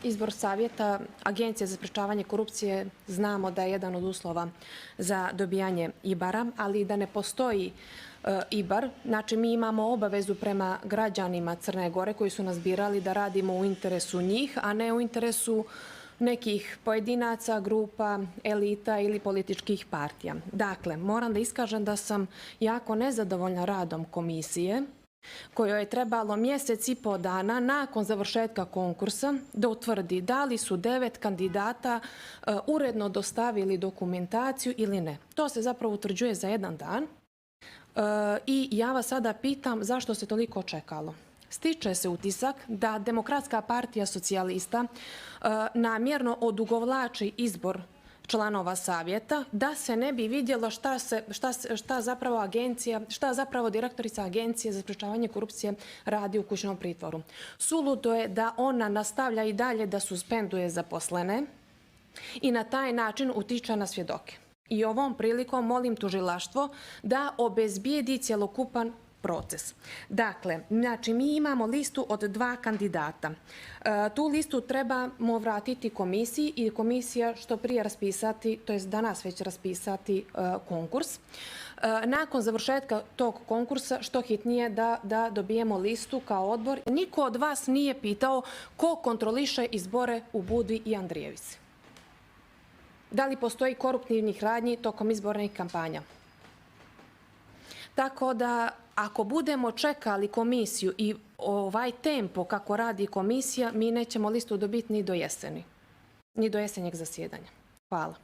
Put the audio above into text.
izbor savjeta Agencije za sprečavanje korupcije znamo da je jedan od uslova za dobijanje IBAR-a, ali da ne postoji IBAR. Znači, mi imamo obavezu prema građanima Crne Gore koji su nas birali da radimo u interesu njih, a ne u interesu nekih pojedinaca, grupa, elita ili političkih partija. Dakle, moram da iskažem da sam jako nezadovoljna radom komisije, kojoj je trebalo mjesec i po dana nakon završetka konkursa da utvrdi da li su 9 kandidata uredno dostavili dokumentaciju ili ne. To se zapravo utvrđuje za jedan dan i ja vas sada pitam zašto se toliko čekalo. Stiče se utisak da Demokratska partija socijalista namjerno odugovlači izbor članova savjeta da se ne bi vidjelo šta zapravo agencija, šta zapravo direktorica Agencije za sprečavanje korupcije radi u kućnom pritvoru. Suludo je da ona nastavlja i dalje da suspenduje zaposlene i na taj način utiče na svjedoke. I ovom prilikom molim tužilaštvo da obezbijedi cjelokupan proces. Dakle, znači mi imamo listu od 2 kandidata. Tu listu trebamo vratiti komisiji i komisija što prije raspisati, to jest danas već raspisati konkurs. Nakon završetka tog konkursa što hitnije da dobijemo listu kao odbor. Niko od vas nije pitao ko kontroliše izbore u Budvi i Andrijevici. Da li postoji koruptivnih radnji tokom izbornih kampanja? Tako da, ako budemo čekali komisiju i ovaj tempo kako radi komisija, mi nećemo listu dobiti ni do jeseni, ni do jesenjeg zasjedanja. Hvala.